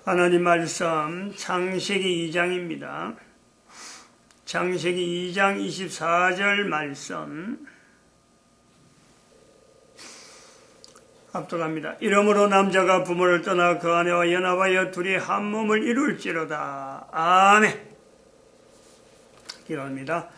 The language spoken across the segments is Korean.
하나님 말씀 창세기 2장입니다. 창세기 2장 24절 말씀 압도합니다. 이러므로 남자가 부모를 떠나 그 아내와 연합하여 둘이 한 몸을 이룰지로다. 아멘. 기도합니다.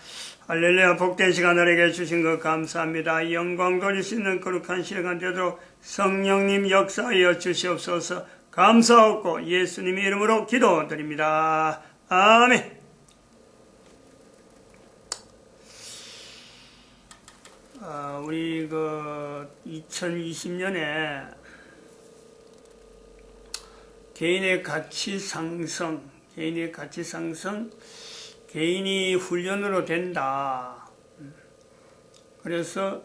할렐루야. 복된 시간 우리에게 주신 것 감사합니다. 영광 돌릴 수 있는 거룩한 시간 되도록 성령님 역사하여 주시옵소서. 감사하고 예수님 이름으로 기도드립니다. 아멘. 우리 2020년에 개인의 가치 상승, 개인이 훈련으로 된다. 그래서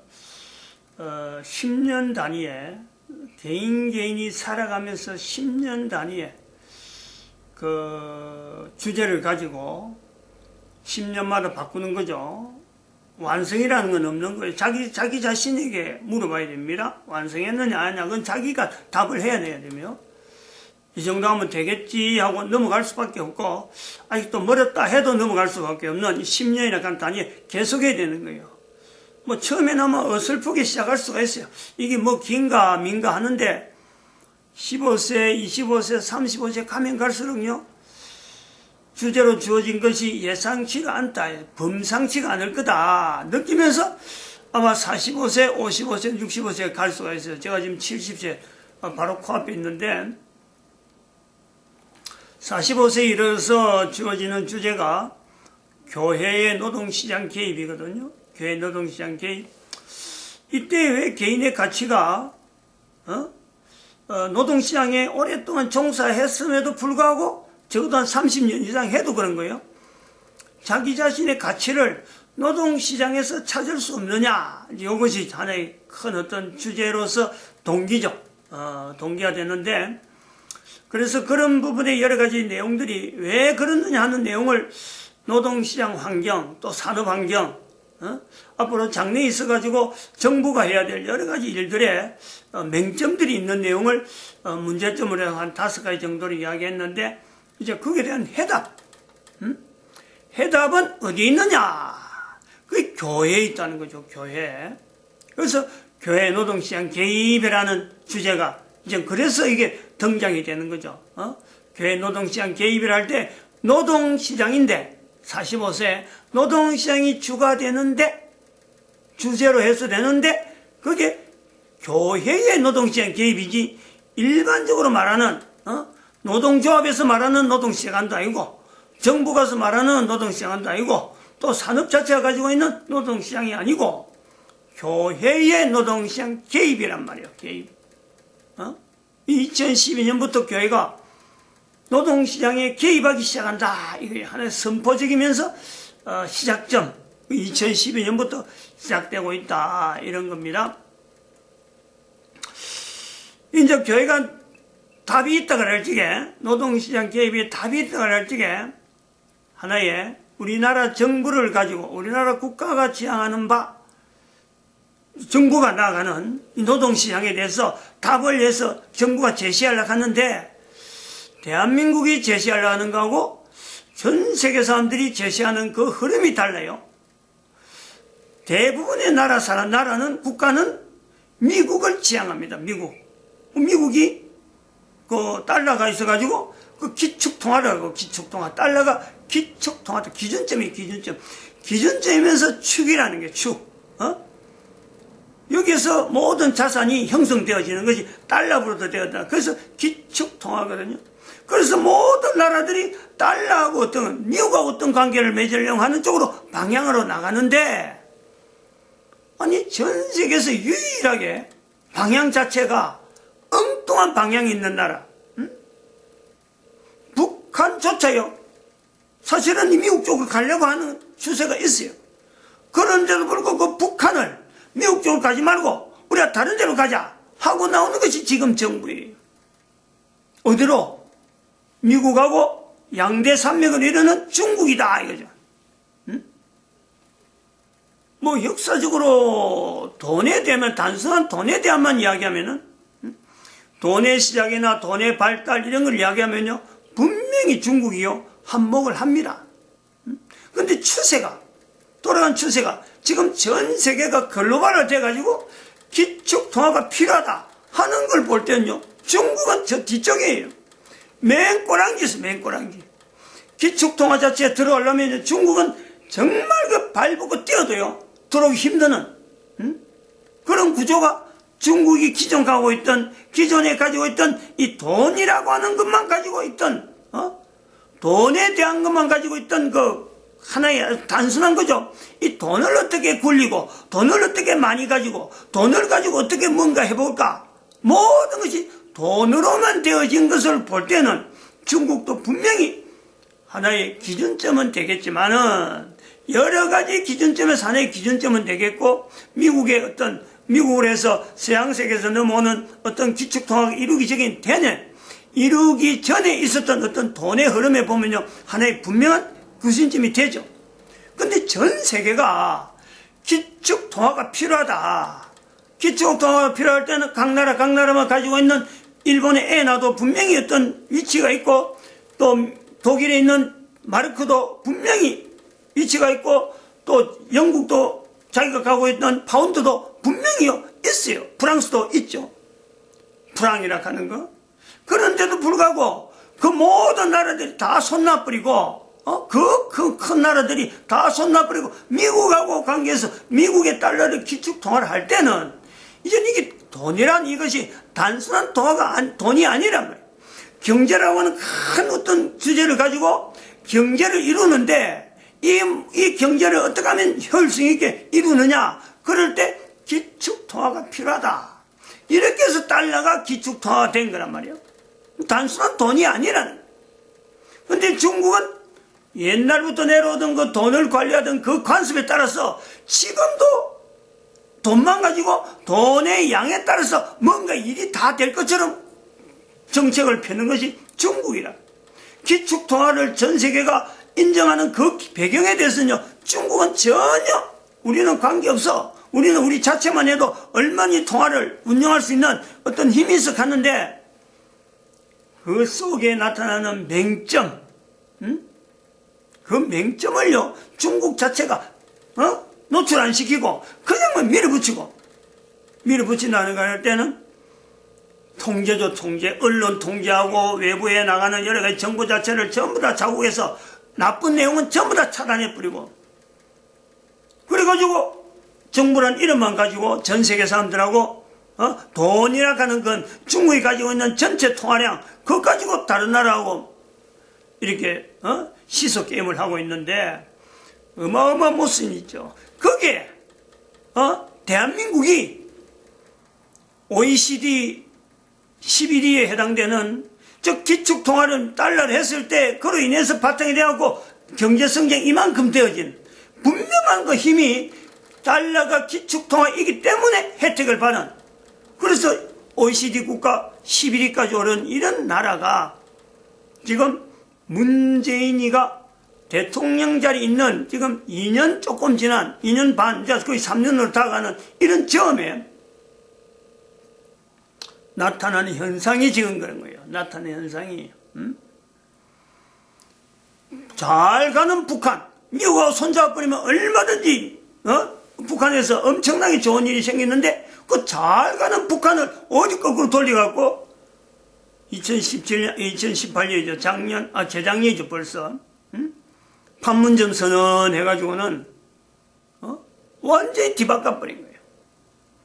10년 단위에 개인이 살아가면서 10년 단위에 그 주제를 가지고 10년마다 바꾸는 거죠. 완성이라는 건 없는 거예요. 자기 자신에게 물어봐야 됩니다. 완성했느냐 아니냐 그건 자기가 답을 해야 되며 이 정도 하면 되겠지 하고 넘어갈 수밖에 없고 아직도 멀었다 해도 넘어갈 수밖에 없는 10년이나 간 단위에 계속해야 되는 거예요. 뭐 처음에는 아마 어설프게 시작할 수가 있어요. 이게 뭐 긴가 민가 하는데 15세, 25세, 35세 가면 갈수록요 주제로 주어진 것이 예상치가 않다, 범상치가 않을 거다 느끼면서 아마 45세, 55세, 65세 갈 수가 있어요. 제가 지금 70세 바로 코앞에 있는데 45세에 이르러서 주어지는 주제가 교회의 노동시장 개입이거든요. 교회 노동시장 개입. 이때 왜 개인의 가치가 노동시장에 오랫동안 종사했음에도 불구하고 적어도 한 30년 이상 해도 그런 거예요. 자기 자신의 가치를 노동시장에서 찾을 수 없느냐. 이것이 하나의 큰 어떤 주제로서 동기죠. 동기가 되는데 그래서 그런 부분의 여러 가지 내용들이 왜 그러느냐 하는 내용을 노동시장 환경 또 산업환경 앞으로 장래에 있어가지고 정부가 해야 될 여러 가지 일들에 맹점들이 있는 내용을 문제점으로 한 5가지 정도로 이야기했는데 이제 거기에 대한 해답 해답은 어디에 있느냐 그게 교회에 있다는 거죠. 교회. 그래서 교회 노동시장 개입이라는 주제가 이제 그래서 이게 등장이 되는 거죠. 교회 노동시장 개입을 할 때 노동시장인데 45세 노동시장이 주가 되는데 주제로 해서 되는데 그게 교회의 노동시장 개입이지 일반적으로 말하는 노동조합에서 말하는 노동시장도 아니고 정부 가서 말하는 노동시장도 아니고 또 산업 자체가 가지고 있는 노동시장이 아니고 교회의 노동시장 개입이란 말이에요. 개입. 2012년부터 교회가 노동시장에 개입하기 시작한다. 이게 하나의 선포적이면서 시작점 2012년부터 시작되고 있다. 이런 겁니다. 이제 교회가 답이 있다 그럴 적에 노동시장 개입에 답이 있다 그럴 적에 하나의 우리나라 정부를 가지고 우리나라 국가가 지향하는 바 정부가 나아가는 노동시장에 대해서 답을 해서 정부가 제시하려고 하는데 대한민국이 제시하려고 하는 거하고 전 세계 사람들이 제시하는 그 흐름이 달라요. 대부분의 나라는 국가는 미국을 지향합니다. 미국이 그 달러가 있어가지고 그 기축통화라고 기축통화 달러가 기축통화다 기준점이 기준점이면서 축이라는 게 축. 여기에서 모든 자산이 형성되어지는 것이 달러로부터 되었다. 그래서 기축통화거든요. 그래서 모든 나라들이 달러하고 미국하고 어떤 관계를 맺으려고 하는 쪽으로 방향으로 나가는데 아니 전 세계에서 유일하게 방향 자체가 엉뚱한 방향이 있는 나라 북한조차요. 사실은 미국 쪽으로 가려고 하는 추세가 있어요. 그런데도 불구하고 그 북한을 미국 쪽으로 가지 말고 우리가 다른 데로 가자 하고 나오는 것이 지금 정부예요. 어디로? 미국하고 양대 산맥을 이루는 중국이다 이거죠. 뭐 역사적으로 돈에 대한 단순한 돈에 대한만 이야기하면은 돈의 시작이나 돈의 발달 이런 걸 이야기하면요, 분명히 중국이요 한몫을 합니다. 근데 추세가, 돌아간 추세가 지금 전 세계가 글로벌화 돼가지고 기축통화가 필요하다 하는 걸 볼 때는요, 중국은 저 뒤쪽이에요. 맨 꼬랑지에서 맨 꼬랑지. 기축통화 자체에 들어가려면 중국은 정말 그 발벗고 뛰어도요 들어오기 힘드는 그런 구조가, 중국이 기존에 가지고 있던 이 돈이라고 하는 것만 가지고 있던, 돈에 대한 것만 가지고 있던 그 하나의 단순한 거죠. 이 돈을 어떻게 굴리고, 돈을 어떻게 많이 가지고, 돈을 가지고 어떻게 뭔가 해볼까. 모든 것이 돈으로만 되어진 것을 볼 때는 중국도 분명히 하나의 기준점은 되겠지만은, 여러 가지 기준점에서 하나의 기준점은 되겠고, 미국을 해서 서양 세계에서 넘어오는 어떤 기축통화가 이루기 전에 있었던 어떤 돈의 흐름에 보면요, 하나의 분명한 구심점이 되죠. 근데 전 세계가 기축통화가 필요하다. 기축통화가 필요할 때는 각 나라만 가지고 있는 일본의 엔화도 분명히 어떤 위치가 있고, 또 독일에 있는 마르크도 분명히 위치가 있고, 또 영국도 자기가 가고 있는 파운드도 분명히 있어요. 프랑스도 있죠. 프랑이라 하는 거. 그런데도 불구하고 그 모든 나라들이 다 손놔버리고, 그 큰 나라들이 다 손놔버리고 미국하고 관계해서 미국의 달러를 기축통화를 할 때는 이제 이게 돈이란 이것이 단순한 돈이 아니란 말이에요. 경제라고 하는 큰 어떤 주제를 가지고 경제를 이루는데, 이 경제를 어떻게 하면 효율성 있게 이루느냐, 그럴 때 기축통화가 필요하다. 이렇게 해서 달러가 기축통화가 된 거란 말이에요. 단순한 돈이 아니라는. 근데 중국은 옛날부터 내려오던 그 돈을 관리하던 그 관습에 따라서 지금도 돈만 가지고 돈의 양에 따라서 뭔가 일이 다 될 것처럼 정책을 펴는 것이 중국이라. 기축통화를 전 세계가 인정하는 그 배경에 대해서는요, 중국은 전혀 우리는 관계없어. 우리는 우리 자체만 해도 얼마나 통화를 운영할 수 있는 어떤 힘이 있어 갔는데, 그 속에 나타나는 맹점, 그 맹점을요 중국 자체가 노출 안 시키고 그냥만 밀어붙인다는 거 할 때는 통제죠. 언론 통제하고 외부에 나가는 여러 가지 정보 자체를 전부 다 자국에서 나쁜 내용은 전부 다 차단해버리고, 그래가지고 정부란 이름만 가지고 전 세계 사람들하고 돈이라 하는 건 중국이 가지고 있는 전체 통화량 그거 가지고 다른 나라하고 이렇게 시소 게임을 하고 있는데 어마어마한 모습이 있죠. 그게 대한민국이 OECD 11위에 해당되는 즉 기축통화를 달러를 했을 때 그로 인해서 바탕이 되어갖고 경제성장 이만큼 되어진 분명한 그 힘이 달러가 기축통화이기 때문에 혜택을 받은, 그래서 OECD 국가 11위까지 오른 이런 나라가 지금 문재인이가 대통령 자리에 있는 지금 2년 조금 지난 2년 반, 이제 거의 3년으로 다가가는 이런 점에 나타나는 현상이 지금 그런 거예요. 나타나는 현상이. 잘 가는 북한, 미국하고 손잡아버리면 얼마든지 북한에서 엄청나게 좋은 일이 생겼는데, 그 잘 가는 북한을 어디 거꾸로 돌려갖고 2018년이죠. 재작년이죠 벌써. 판문점 선언 해가지고는 완전히 뒤바꿔버린 거예요.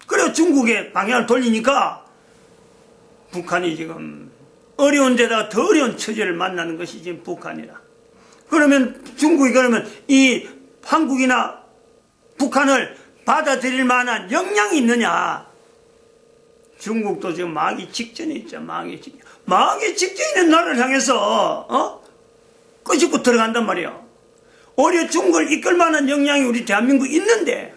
그리고 중국의 방향을 돌리니까 북한이 지금 어려운 데다가 더 어려운 처지를 만나는 것이 지금 북한이라. 그러면 중국이 그러면 이 한국이나 북한을 받아들일 만한 역량이 있느냐? 중국도 지금 망하기 직전에 있죠. 망하기 직전에 있는 나라를 향해서 끄집고 들어간단 말이에요. 오히려 중국을 이끌 만한 역량이 우리 대한민국에 있는데,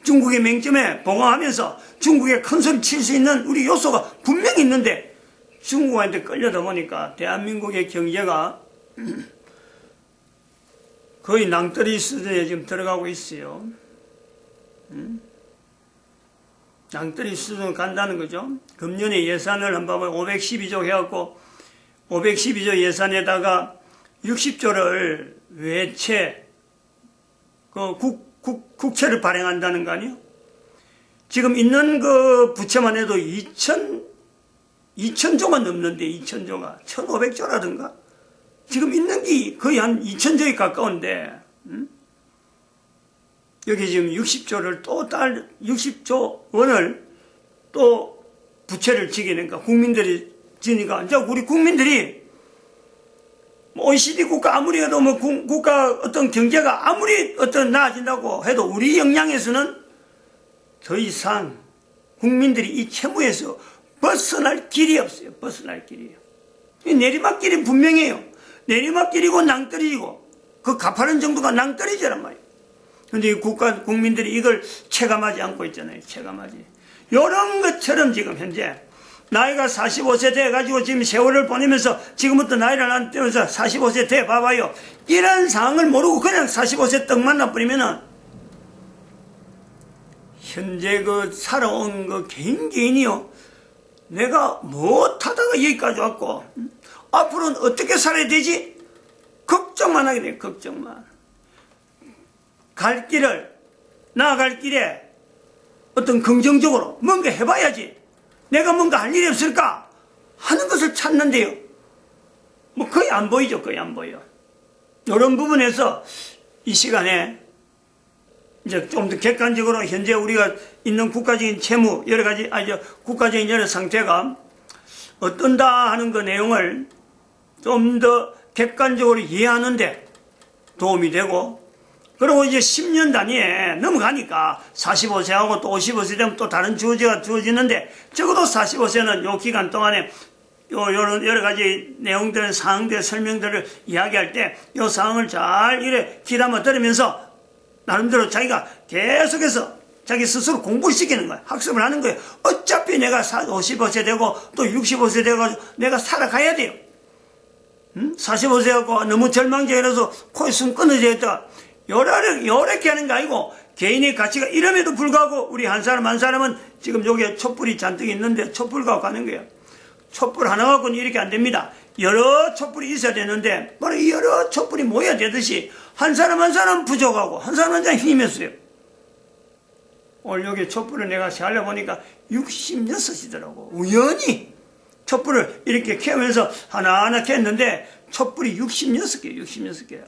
중국의 맹점에 보강하면서 중국에 큰 소리 칠 수 있는 우리 요소가 분명히 있는데 중국한테 끌려다 보니까 대한민국의 경제가 거의 낭떠러지 수준에 지금 들어가고 있어요. 장떨이 수준 간다는 거죠. 금년에 예산을 한번 512조 해갖고 512조 예산에다가 60조를 외채 국채를 발행한다는 거 아니에요? 지금 있는 그 부채만 해도 2,000조가 넘는데 2,000조가 1,500조라든가 지금 있는 게 거의 한 2,000조에 가까운데 여기 지금 60조를 60조 원을 또 부채를 지게 되니까 국민들이 지니까 이제 우리 국민들이 OECD 국가 아무리 해도 뭐 국가 어떤 경제가 아무리 어떤 나아진다고 해도 우리 역량에서는 더 이상 국민들이 이 채무에서 벗어날 길이 없어요. 벗어날 길이에요. 내리막길이 분명해요. 내리막길이고 낭떠러지고 그 가파른 정도가 낭떠러지란 말이에요. 근데 국민들이 이걸 체감하지 않고 있잖아요. 체감하지. 이런 것처럼 지금 현재 나이가 45세 돼가지고 지금 세월을 보내면서 지금부터 나이를 안 때면서 45세 돼 봐봐요. 이런 상황을 모르고 그냥 45세 떡만 나버리면은 현재 그 살아온 그 개인이요. 내가 못하다가 여기까지 왔고 앞으로는 어떻게 살아야 되지? 걱정만 하게 돼요. 걱정만. 나아갈 길에 어떤 긍정적으로 뭔가 해봐야지. 내가 뭔가 할 일이 없을까? 하는 것을 찾는데요. 뭐 거의 안 보이죠. 거의 안 보여. 이런 부분에서 이 시간에 이제 좀 더 객관적으로 현재 우리가 있는 국가적인 채무, 여러 가지, 국가적인 여러 상태가 어떤다 하는 그 내용을 좀 더 객관적으로 이해하는데 도움이 되고, 그리고 이제 10년 단위에 넘어가니까 45세하고 또 55세 되면 또 다른 주어지가 주어지는데, 적어도 45세는 요 기간 동안에 요런 여러 가지 내용들, 사항들, 설명들을 이야기할 때 요 사항을 잘 이래 귀담아 들으면서 나름대로 자기가 계속해서 자기 스스로 공부를 시키는 거야. 학습을 하는 거예요. 어차피 내가 55세 되고 또 65세 되고 내가 살아가야 돼요. 45세하고 너무 절망적이라서 코에 숨 끊어져 있다가 요렇게 하는 거 아니고 개인의 가치가 이름에도 불구하고 우리 한 사람 한 사람은 지금 여기에 촛불이 잔뜩 있는데 촛불 갖고 가는 거예요. 촛불 하나 갖고는 이렇게 안 됩니다. 여러 촛불이 있어야 되는데 바로 이 여러 촛불이 모여야 되듯이 한 사람 한 사람 부족하고 한 사람 한 사람 힘이 없어요. 오늘 여기 촛불을 내가 세알려 보니까 66이더라고. 우연히 촛불을 이렇게 켜면서 하나하나 켰는데 촛불이 66개, 66개.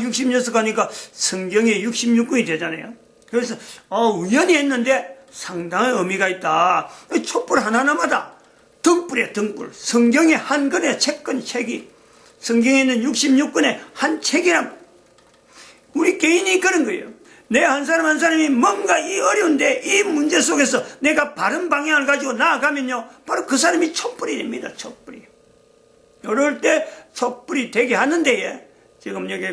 66 하니까 성경에 66권이 되잖아요. 그래서 우연히 했는데 상당한 의미가 있다. 촛불 하나하나마다 등불이에요, 등불. 성경의 한 권의 책이 성경에 있는 66권의 한 책이란 우리 개인이 그런 거예요. 내 한 사람 한 사람이 뭔가 이 어려운데 이 문제 속에서 내가 바른 방향을 가지고 나아가면요, 바로 그 사람이 촛불이 됩니다. 촛불이. 이럴 때 촛불이 되게 하는데 지금 여기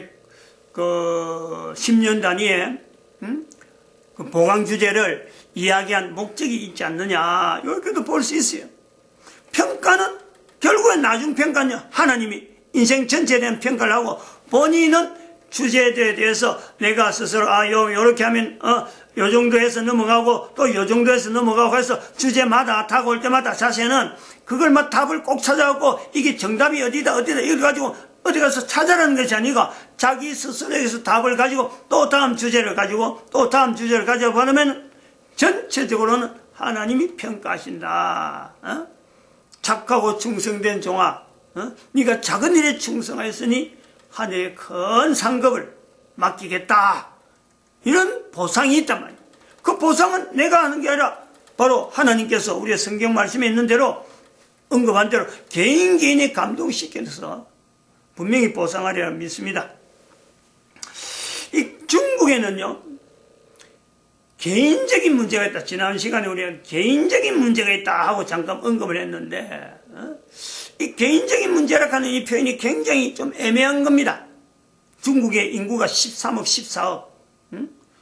그 10년 단위에 그 보강 주제를 이야기한 목적이 있지 않느냐, 이렇게도 볼 수 있어요. 평가는 결국엔 나중 평가는 하나님이 인생 전체에 대한 평가를 하고 본인은 주제에 대해서 내가 스스로 요렇게 하면 요 정도 해서 넘어가고 또 요 정도 해서 넘어가고 해서 주제마다 다가올 때마다 자세는 그걸 막 답을 꼭 찾아갖고 이게 정답이 어디다 이걸 가지고 어디 가서 찾아라는 것이 아니고 자기 스스로에서 답을 가지고 또 다음 주제를 가지고 또 다음 주제를 가지고 보면 전체적으로는 하나님이 평가하신다. 착하고 충성된 종아, 네가 작은 일에 충성하였으니 하늘의 큰 상급을 맡기겠다. 이런 보상이 있단 말이에요. 그 보상은 내가 하는 게 아니라 바로 하나님께서 우리의 성경 말씀에 있는 대로 언급한 대로 개인이 감동시켜서 분명히 보상하리라 믿습니다. 이 중국에는요, 개인적인 문제가 있다. 지난 시간에 우리가 개인적인 문제가 있다 하고 잠깐 언급을 했는데, 이 개인적인 문제라고 하는 이 표현이 굉장히 좀 애매한 겁니다. 중국의 인구가 13억, 14억,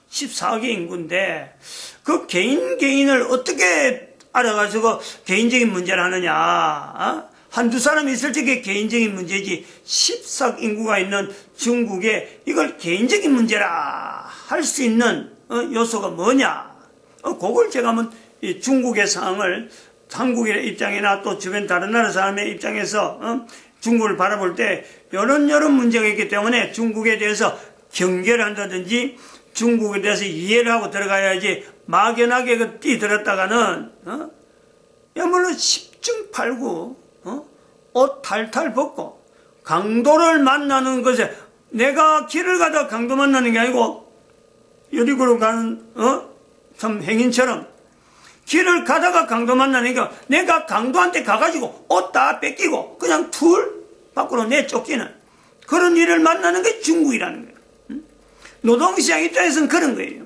14억의 인구인데, 그 개인을 어떻게 알아가지고 개인적인 문제를 하느냐. 한두 사람이 있을 적에 개인적인 문제지, 14억 인구가 있는 중국에 이걸 개인적인 문제라 할 수 있는 요소가 뭐냐. 그걸 제가 한번 이 중국의 상황을 한국의 입장이나 또 주변 다른 나라 사람의 입장에서 중국을 바라볼 때 이런 문제가 있기 때문에 중국에 대해서 경계를 한다든지 중국에 대해서 이해를 하고 들어가야지 막연하게 뛰들었다가는 야말로 10중 8구 옷 탈탈 벗고 강도를 만나는 것에 내가 길을 가다 강도 만나는 게 아니고 여리고로 가는 참 행인처럼 길을 가다가 강도 만나니까 내가 강도한테 가가지고 옷 다 뺏기고 그냥 툴 밖으로 내쫓기는 그런 일을 만나는 게 중국이라는 거예요. 노동시장 입장에서는 그런 거예요.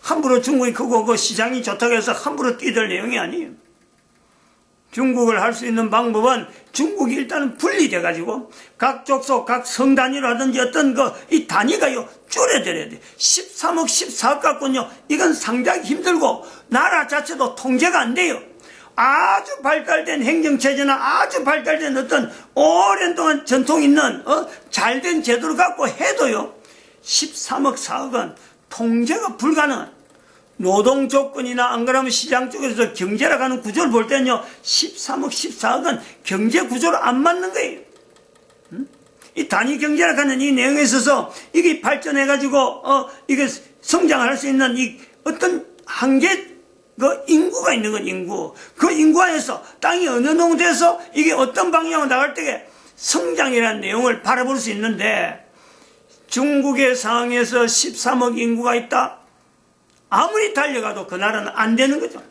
함부로 중국이 크고 그 시장이 좋다고 해서 함부로 뛰들 내용이 아니에요. 중국을 할 수 있는 방법은 중국이 일단은 분리돼 가지고 각 족속 각 성 단위로 하든지 어떤 이 단위가요 줄여들어야 돼. 13억 14억 갖고는요 이건 상당히 힘들고 나라 자체도 통제가 안 돼요. 아주 발달된 행정체제나 아주 발달된 어떤 오랜 동안 전통 있는 잘된 제도를 갖고 해도요 13억 4억은 통제가 불가능한 노동 조건이나 안 그러면 시장 쪽에서 경제라 가는 구조를 볼 때는요 13억 14억은 경제 구조로 안 맞는 거예요. 이 단위 경제라 가는 이 내용에 있어서 이게 발전해 가지고 이게 성장할 수 있는 이 어떤 한계 그 인구가 있는 건 인구. 그 인구 안에서 땅이 어느 정도 돼서 이게 어떤 방향으로 나갈 때에 성장이라는 내용을 바라볼 수 있는데 중국의 상황에서 13억 인구가 있다. 아무리 달려가도 그 나라는 안 되는 거죠.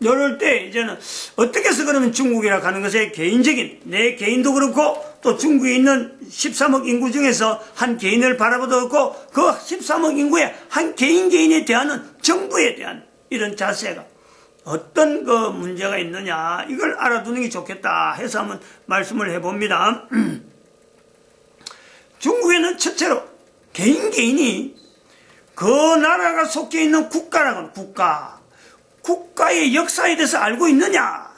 이럴 때 이제는 어떻게 해서 그러면 중국이라 하는 것에 개인적인 내 개인도 그렇고 또 중국에 있는 13억 인구 중에서 한 개인을 바라보도 그렇고 그 13억 인구의 한 개인에 대한 정부에 대한 이런 자세가 어떤 그 문제가 있느냐 이걸 알아두는 게 좋겠다 해서 한번 말씀을 해봅니다. 중국에는 첫째로 개인이 그 나라가 속해 있는 국가라고는 국가의 역사에 대해서 알고 있느냐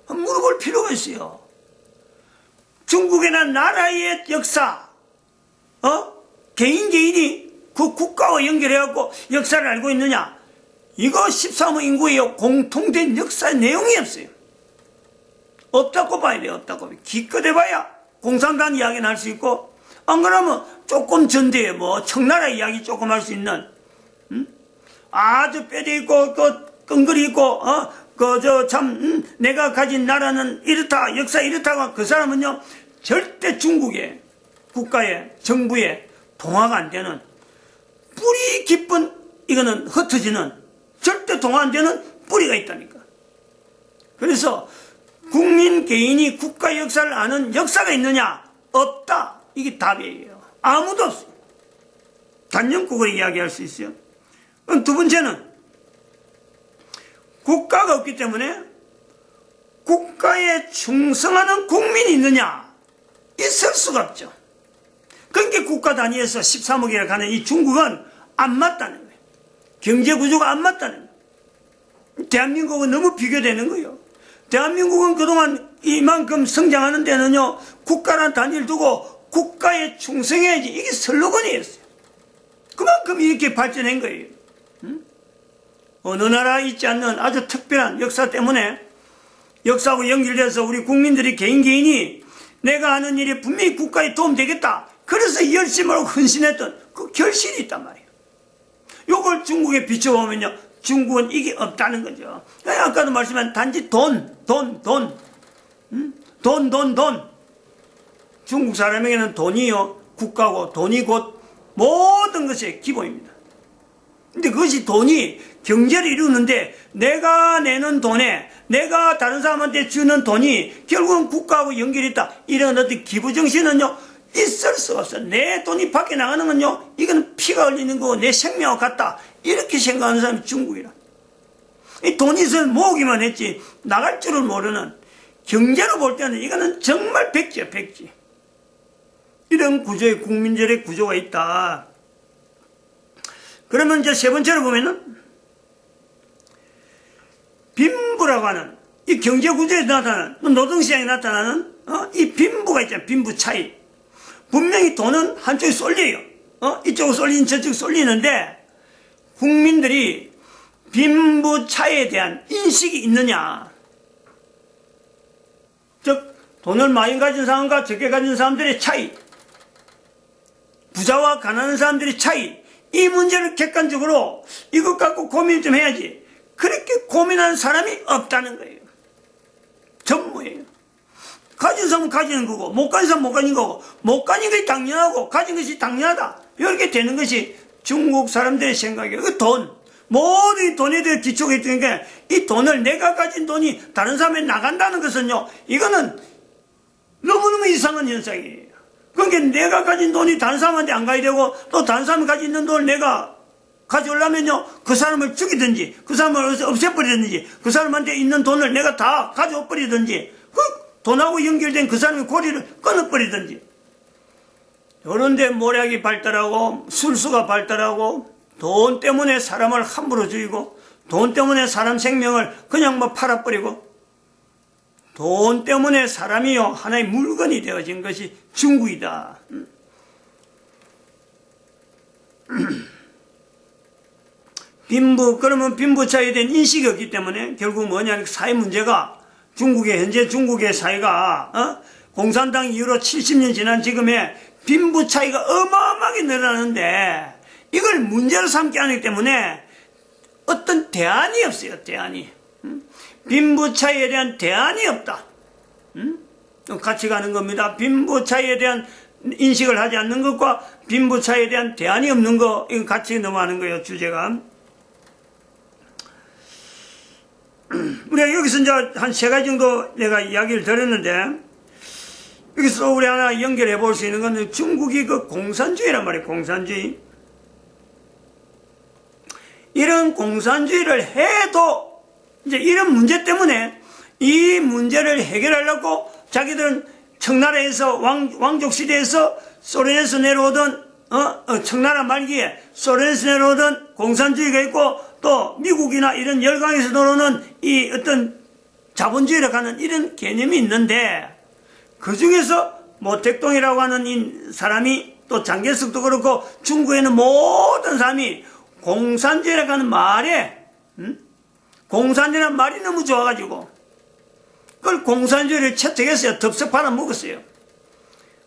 물어볼 필요가 있어요. 중국에는 나라의 역사 개인이 그 국가와 연결해갖고 역사를 알고 있느냐 이거 13억 인구의 공통된 역사의 내용이 없어요. 없다고 봐야 돼요. 없다고. 기껏 해봐야 공산당 이야기는 할 수 있고 안 그러면 조금 전대에 청나라 이야기 조금 할 수 있는 아주 뼈대 있고 끈거리 있고 내가 가진 나라는 이렇다 역사 이렇다고 그 사람은요 절대 중국의 국가의 정부의 동화가 안 되는 뿌리 깊은 이거는 흩어지는 절대 동화 안 되는 뿌리가 있다니까. 그래서 국민 개인이 국가 역사를 아는 역사가 있느냐 없다. 이게 답이에요. 아무도 없어요. 단연국을 이야기할 수 있어요. 그럼 두 번째는 국가가 없기 때문에 국가에 충성하는 국민이 있느냐 있을 수가 없죠. 그러니까 국가 단위에서 13억이라 하는 이 중국은 안 맞다는 거예요. 경제 구조가 안 맞다는 거예요. 대한민국은 너무 비교되는 거예요. 대한민국은 그동안 이만큼 성장하는 데는요 국가라는 단위를 두고 국가에 충성해야지 이게 슬로건이었어요. 그만큼 이렇게 발전한 거예요. 어느 나라에 있지 않는 아주 특별한 역사 때문에 역사하고 연결돼서 우리 국민들이 개인이 내가 하는 일이 분명히 국가에 도움되겠다. 그래서 열심으로 헌신했던 그 결실이 있단 말이에요. 요걸 중국에 비춰보면요. 중국은 이게 없다는 거죠. 아까도 말씀한 단지 돈. 중국 사람에게는 돈이요. 국가고 돈이 곧 모든 것의 기본입니다. 근데 그것이 돈이 경제를 이루는데 내가 내는 돈에 내가 다른 사람한테 주는 돈이 결국은 국가하고 연결이 있다. 이런 어떤 기부정신은요. 있을 수가 없어. 내 돈이 밖에 나가는 건요. 이거는 피가 흘리는 거고 내 생명과 같다. 이렇게 생각하는 사람이 중국이라. 이 돈이 있으면 모으기만 했지 나갈 줄을 모르는 경제로 볼 때는 이거는 정말 백지야 백지. 이런 구조의 국민들의 구조가 있다. 그러면 이제 세 번째로 보면은 빈부라고 하는 이 경제 구조에 나타나는 노동시장에 나타나는 이 빈부가 있잖아요. 빈부 차이. 분명히 돈은 한쪽에 쏠려요. 이쪽으로 쏠리는 저쪽 쏠리는데 국민들이 빈부차에 대한 인식이 있느냐. 즉 돈을 많이 가진 사람과 적게 가진 사람들의 차이, 부자와 가난한 사람들의 차이, 이 문제를 객관적으로 이것 갖고 고민 좀 해야지. 그렇게 고민하는 사람이 없다는 거예요. 전무예요. 가진 사람은 가지는 거고 못 가진 사람은 못 가진 거고, 못 가진 것이 당연하고 가진 것이 당연하다, 이렇게 되는 것이 중국 사람들의 생각이에요. 그 돈, 모든 돈에 대해 기초가 있으니까 이 돈을, 내가 가진 돈이 다른 사람에 나간다는 것은요, 이거는 너무너무 이상한 현상이에요. 그러니까 내가 가진 돈이 다른 사람한테 안 가야 되고, 또 다른 사람이 가지고 있는 돈을 내가 가져오려면요, 그 사람을 죽이든지 그 사람을 없애버리든지 그 사람한테 있는 돈을 내가 다 가져버리든지, 그 돈하고 연결된 그 사람의 고리를 끊어버리든지, 이런데 모략이 발달하고 술수가 발달하고, 돈 때문에 사람을 함부로 죽이고, 돈 때문에 사람 생명을 그냥 뭐 팔아버리고, 돈 때문에 사람이요 하나의 물건이 되어진 것이 중국이다. 그러면 빈부차에 대한 인식이 없기 때문에 결국 뭐냐, 사회 문제가, 현재 중국의 사회가 공산당 이후로 70년 지난 지금에 빈부 차이가 어마어마하게 늘어나는데, 이걸 문제로 삼지 않기 때문에 어떤 대안이 없어요. 대안이. 빈부 차이에 대한 대안이 없다. 같이 가는 겁니다. 빈부 차이에 대한 인식을 하지 않는 것과 빈부 차이에 대한 대안이 없는 거, 이거 같이 넘어가는 거예요, 주제가. 우리가 여기서 이제 한 3가지 정도 내가 이야기를 드렸는데, 여기서 우리 하나 연결해 볼 수 있는 건 중국이 그 공산주의란 말이에요. 공산주의. 이런 공산주의를 해도 이제 이런 문제 때문에 이 문제를 해결하려고 자기들은 청나라에서 왕족 시대에서 소련에서 내려오던 청나라 말기에 소련에서 내려오던 공산주의가 있고, 또 미국이나 이런 열강에서 내려오는 이 어떤 자본주의라고 하는 이런 개념이 있는데, 그 중에서 모택동이라고 하는 이 사람이, 또 장개석도 그렇고 중국에는 모든 사람이 공산주의라고 하는 말에, 공산주의라는 말이 너무 좋아가지고 그걸 공산주의를 채택했어요. 덥석 팔아먹었어요.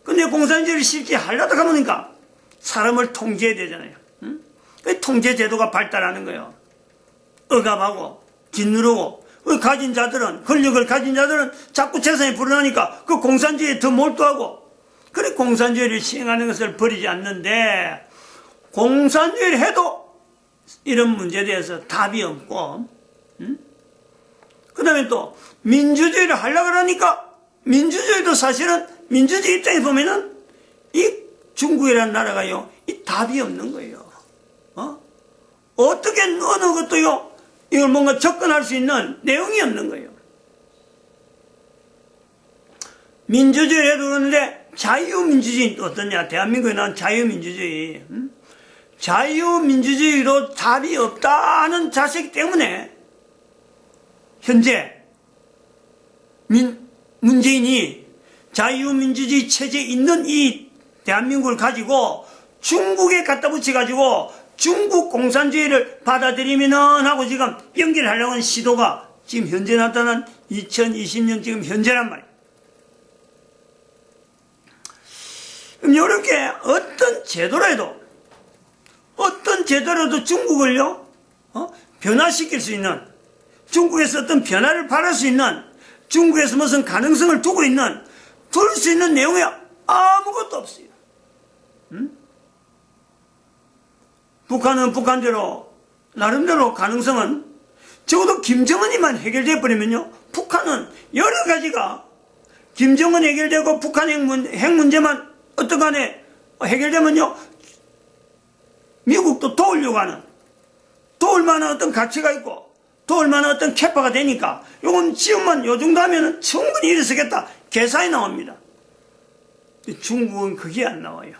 근데 공산주의를 실제 하려다 보니까 사람을 통제해야 되잖아요. 그 통제제도가 발달하는 거예요. 억압하고 짓누르고, 가진 자들은, 권력을 가진 자들은 자꾸 재산이 불어나니까 그 공산주의에 더 몰두하고, 그래 공산주의를 시행하는 것을 버리지 않는데, 공산주의를 해도 이런 문제에 대해서 답이 없고, 그 다음에 또 민주주의를 하려고 그러니까, 민주주의도 사실은 민주주의 입장에 보면은 이 중국이라는 나라가요, 이 답이 없는 거예요. 어떻게 어느 것도요, 이걸 뭔가 접근할 수 있는 내용이 없는 거예요. 민주주의를 해도 그러는데, 자유민주주의는 어떠냐? 대한민국에 나온 자유민주주의. 자유민주주의로 답이 없다는 자색 때문에 현재 문재인이 자유민주주의 체제에 있는 이 대한민국을 가지고 중국에 갖다 붙여가지고 중국 공산주의를 받아들이면은 하고 지금 연결하려고 하는 시도가 지금 현재 나타난 2020년 지금 현재란 말이에요. 그럼 이렇게 어떤 제도라도 중국을요, 변화시킬 수 있는, 중국에서 어떤 변화를 바랄 수 있는, 중국에서 무슨 가능성을 둘 수 있는 내용이 아무것도 없어요. 북한은 북한대로 나름대로 가능성은, 적어도 김정은이만 해결돼 버리면요, 북한은 여러 가지가, 김정은 해결되고 북한 핵 문제만 어떤 간에 해결되면요, 미국도 도울 만한 어떤 가치가 있고 도울 만한 어떤 캐파가 되니까, 요건 지금만 요 정도 하면 충분히 일어서겠다 계산이 나옵니다. 중국은 그게 안 나와요.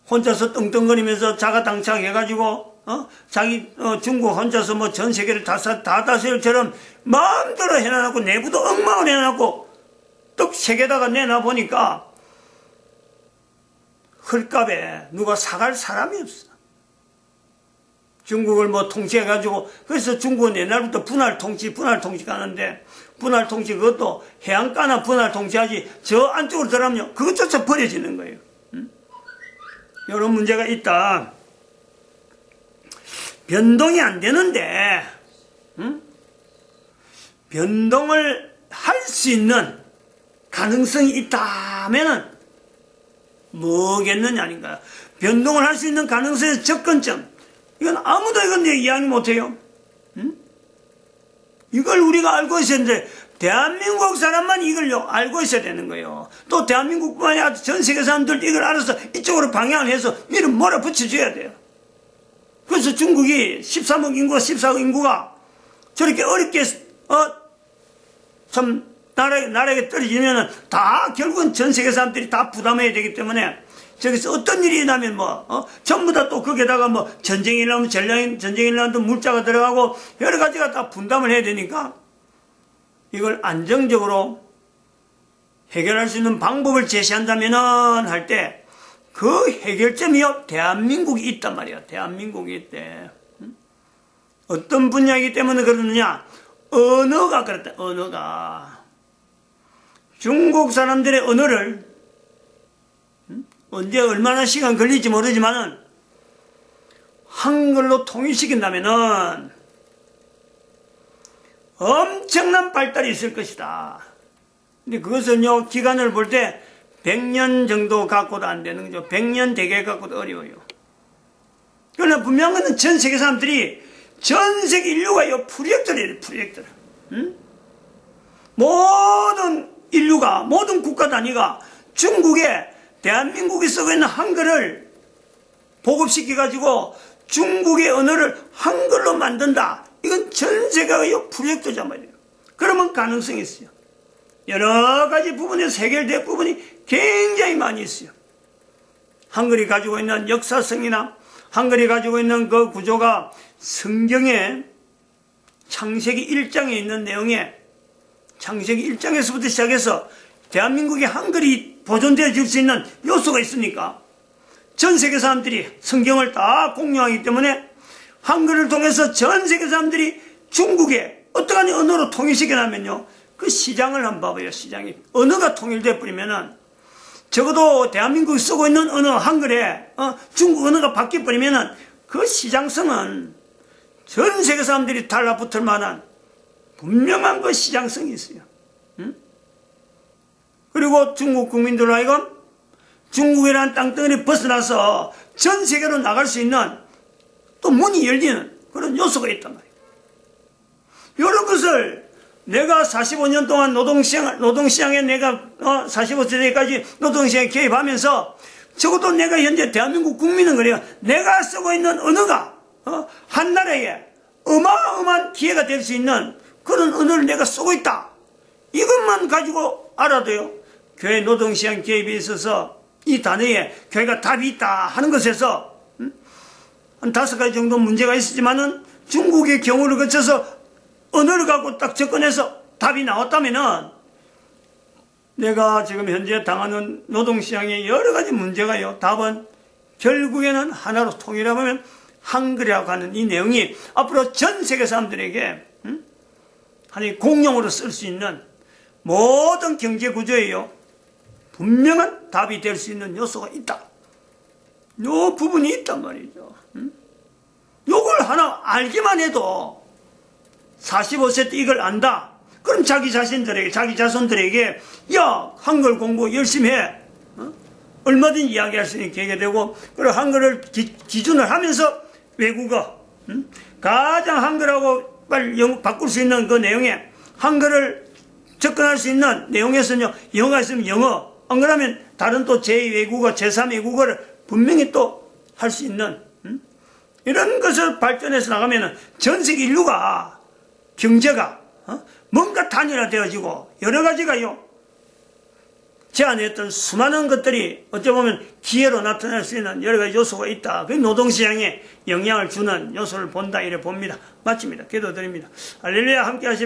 혼자서 떵떵거리면서 자가당착해가지고, 중국 혼자서 뭐 전 세계를 다 다스릴처럼 마음대로 해놔놓고, 내부도 엉망을 해놔놓고, 떡 세계다가 내놔보니까, 헐값에 누가 사갈 사람이 없어. 중국을 뭐 통치해가지고, 그래서 중국은 옛날부터 분할 통치 가는데, 분할 통치 그것도 해안가나 분할 통치하지, 저 안쪽으로 들어가면 그것조차 버려지는 거예요. 이런 문제가 있다. 변동이 안 되는데, 변동을 할 수 있는 가능성이 있다면은 뭐겠느냐 아닌가. 변동을 할 수 있는 가능성의 접근점. 이건 아무도 이건 이야기 못해요. 이걸 우리가 알고 있어야 되는데, 대한민국 사람만 이걸 알고 있어야 되는 거예요. 또 대한민국뿐만 아니라 전 세계 사람들 이걸 알아서 이쪽으로 방향을 해서 이를 몰아붙여줘야 돼요. 그래서 중국이 13억 인구가 14억 인구가 저렇게 어렵게 참 나라에게 떨어지면은 다 결국은 전 세계 사람들이 다 부담해야 되기 때문에 저기서 어떤 일이 나면 전부 다 또 거기에다가 전쟁이 일어나면 전쟁이 일어나면 물자가 들어가고 여러 가지가 다 분담을 해야 되니까 이걸 안정적으로 해결할 수 있는 방법을 제시한다면은 할 때 그 해결점이요 대한민국이 있단 말이야. 대한민국이 있대. 어떤 분야이기 때문에 그러느냐? 언어가 그렇다. 언어가 중국 사람들의 언어를 언제 얼마나 시간 걸릴지 모르지만은 한글로 통일시킨다면은 엄청난 발달이 있을 것이다. 근데 그것은요 기간을 볼 때 100년 정도 갖고도 안 되는 거죠. 100년 대개 갖고도 어려워요. 그러나 분명한 것은 전 세계 사람들이 전 세계 인류가 프로젝터래요. 프로젝터. 모든 인류가 모든 국가 단위가 중국에 대한민국이 쓰고 있는 한글을 보급시켜가지고 중국의 언어를 한글로 만든다. 이건 전 세계가 프로젝트란 말이에요. 그러면 가능성이 있어요. 여러 가지 부분에서 해결될 부분이 굉장히 많이 있어요. 한글이 가지고 있는 역사성이나 한글이 가지고 있는 그 구조가 성경의 창세기 1장에 있는 내용에 창세기 1장에서부터 시작해서 대한민국의 한글이 보존되어 줄 수 있는 요소가 있으니까 전 세계 사람들이 성경을 다 공유하기 때문에 한글을 통해서 전 세계 사람들이 중국에 어떠한 언어로 통일시켜나면요 그 시장을 한번 봐봐요. 시장이 언어가 통일돼 버리면은 적어도 대한민국이 쓰고 있는 언어 한글에 중국 언어가 바뀌어 버리면은 그 시장성은 전 세계 사람들이 달라붙을 만한 분명한 그 시장성이 있어요. 그리고 중국 국민들 하여금 중국이라는 땅덩어리 벗어나서 전 세계로 나갈 수 있는 또 문이 열리는 그런 요소가 있단 말이에요. 이런 것을 내가 45년 동안 노동시장에 내가 45세까지 노동시장에 개입하면서 적어도 내가 현재 대한민국 국민은 그래요. 내가 쓰고 있는 언어가 한 나라에 어마어마한 기회가 될 수 있는 그런 언어를 내가 쓰고 있다. 이것만 가지고 알아도요. 교회 노동시장 개입에 있어서 이 단어에 교회가 답이 있다 하는 것에서 한 5가지 정도 문제가 있었지만은 중국의 경우를 거쳐서 언어를 갖고 딱 접근해서 답이 나왔다면은 내가 지금 현재 당하는 노동시장의 여러 가지 문제가요. 답은 결국에는 하나로 통일하면 한글이라고 하는 이 내용이 앞으로 전 세계 사람들에게 하나의 공용으로 쓸 수 있는 모든 경제 구조에요. 분명한 답이 될 수 있는 요소가 있다. 요 부분이 있단 말이죠. 요걸 하나 알기만 해도 45세 때 이걸 안다. 그럼 자기 자신들에게, 자기 자손들에게, 야, 한글 공부 열심히 해. 얼마든지 이야기할 수 있는 계기가 되고, 그리고 한글을 기준을 하면서 외국어, 가장 한글하고 빨리 바꿀 수 있는 그 내용에 한글을 접근할 수 있는 내용에서는요, 영어가 있으면 영어, 안 그러면 다른 또 제2외국어, 제3외국어를 분명히 또 할 수 있는, 이런 것을 발전해서 나가면은 전 세계 인류가 경제가 뭔가 단일화되어지고 여러 가지가요 제안했던 수많은 것들이 어찌 보면 기회로 나타날 수 있는 여러 가지 요소가 있다. 그 노동시장에 영향을 주는 요소를 본다 이래 봅니다. 마칩니다. 기도드립니다. 할렐루야 함께 하시면